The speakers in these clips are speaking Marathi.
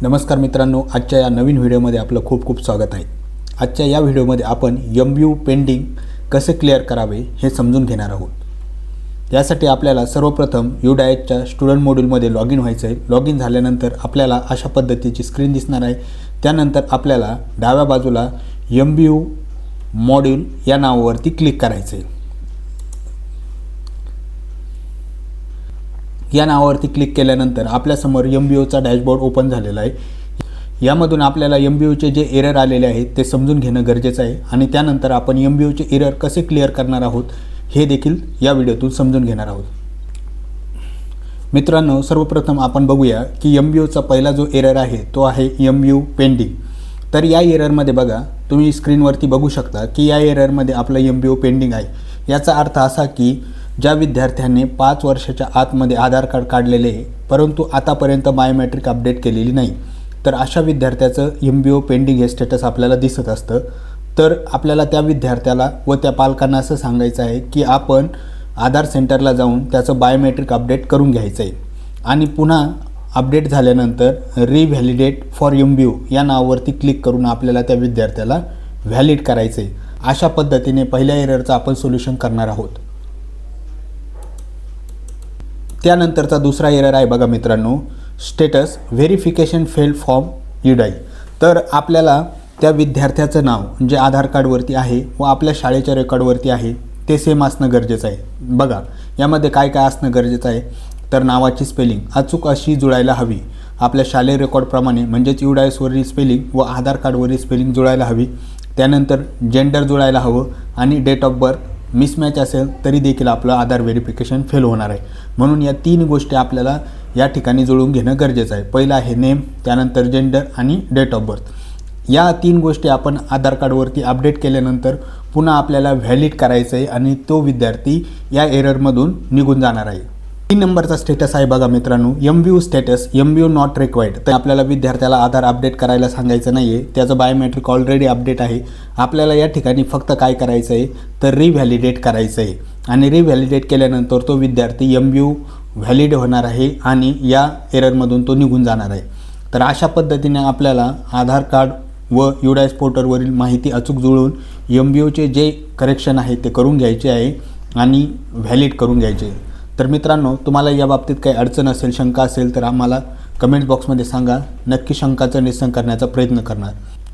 नमस्कार मित्रांनो, आजच्या या नवीन व्हिडिओमध्ये आपलं खूप खूप स्वागत आहे। आजच्या या व्हिडिओमध्ये आपण MBU पेंडिंग कसे क्लिअर करावे हे समजून घेणार आहोत। यासाठी आपल्याला सर्वप्रथम UDIACच्या स्टुडंट मॉड्यूलमध्ये लॉग इन व्हायचं आहे। लॉग इन झाल्यानंतर आपल्याला अशा पद्धतीची स्क्रीन दिसणार आहे। त्यानंतर आपल्याला डाव्या बाजूला MBU मॉड्यूल या नावावरती क्लिक करायचं आहे। या नावावरती क्लिक केल्यानंतर आपल्यासमोर MBUचा डॅशबोर्ड ओपन झालेला आहे। यामधून आपल्याला MBUचे जे एरर आलेले आहेत ते समजून घेणं गरजेचं आहे आणि त्यानंतर आपण MBUचे एरर कसे क्लिअर करणार आहोत हे देखील या व्हिडिओतून समजून घेणार आहोत। मित्रांनो, सर्वप्रथम आपण बघूया की MBUचा पहिला जो एरर आहे तो आहे MBU पेंडिंग। तर या एररमध्ये बघा, तुम्ही स्क्रीनवरती बघू शकता की या एररमध्ये आपलं MBU पेंडिंग आहे। याचा अर्थ असा की ज्या विद्यार्थ्यांनी 5 वर्षाच्या आतमध्ये आधार कार्ड काढलेले आहे परंतु आतापर्यंत बायोमेट्रिक अपडेट केलेली नाही, तर अशा विद्यार्थ्याचं MBU पेंडिंग हे स्टेटस आपल्याला दिसत असतं। तर आपल्याला त्या विद्यार्थ्याला व त्या पालकांना असं सांगायचं आहे की आपण आधार सेंटरला जाऊन त्याचं बायोमेट्रिक अपडेट करून घ्यायचं आहे आणि पुन्हा अपडेट झाल्यानंतर रिव्हॅलिडेट फॉर MBU या नावावरती क्लिक करून आपल्याला त्या विद्यार्थ्याला व्हॅलिड करायचं आहे। अशा पद्धतीने पहिल्या एररचं आपण सोल्युशन करणार आहोत। त्यानंतरचा दुसरा एरर आहे बघा मित्रांनो, status verification failed form UDI। तर आपल्याला त्या विद्यार्थ्याचं नाव जे आधार कार्डवरती आहे व आपल्या शाळेच्या रेकॉर्डवरती आहे ते सेम असणं गरजेचं आहे। बघा, यामध्ये काय काय असणं गरजेचं आहे, तर नावाची स्पेलिंग अचूक अशी जुळायला हवी आपल्या शालेय रेकॉर्डप्रमाणे, म्हणजेच UDIACवरील स्पेलिंग व आधार कार्डवरील स्पेलिंग जुळायला हवी। त्यानंतर जेंडर जुळायला हवं आणि डेट ऑफ बर्थ मिसमॅच असेल तरी देखील आपलं आधार व्हेरिफिकेशन फेल होणार आहे। म्हणून या 3 गोष्टी आपल्याला या ठिकाणी जुळवून घेणं गरजेचं आहे। पहिला आहे नेम, त्यानंतर जेंडर आणि डेट ऑफ बर्थ। या 3 गोष्टी आपण आधार कार्डवरती अपडेट केल्यानंतर पुन्हा आपल्याला व्हॅलिड करायचं आहे आणि तो विद्यार्थी या एररमधून निघून जाणार आहे। 3 नंबरचा स्टेटस आहे बघा मित्रांनो, MBU status MBU not required. तर आपल्याला विद्यार्थ्याला आधार अपडेट करायला सांगायचं नाही आहे, त्याचं बायोमेट्रिक ऑलरेडी अपडेट आहे। आपल्याला या ठिकाणी फक्त काय करायचं आहे तर रिव्हॅलिडेट करायचं आहे आणि रिव्हॅलिडेट केल्यानंतर तो विद्यार्थी MBU व्हॅलिड होणार आहे आणि या एररमधून तो निघून जाणार आहे। तर अशा पद्धतीने आपल्याला आधार कार्ड व UDIAC पोर्टलवरील माहिती अचूक जुळवून MBUचे जे करेक्शन आहे ते करून घ्यायचे आहे आणि व्हॅलिड करून घ्यायचे। तर मित्रांनो, तुम्हाला या बाबतीत काही अडचण असेल, शंका असेल तर आम्हाला कमेंट बॉक्समध्ये सांगा। नक्की शंकाचं निरसन करण्याचा प्रयत्न करणार।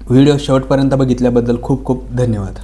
व्हिडिओ शेवटपर्यंत बघितल्याबद्दल खूप खूप धन्यवाद।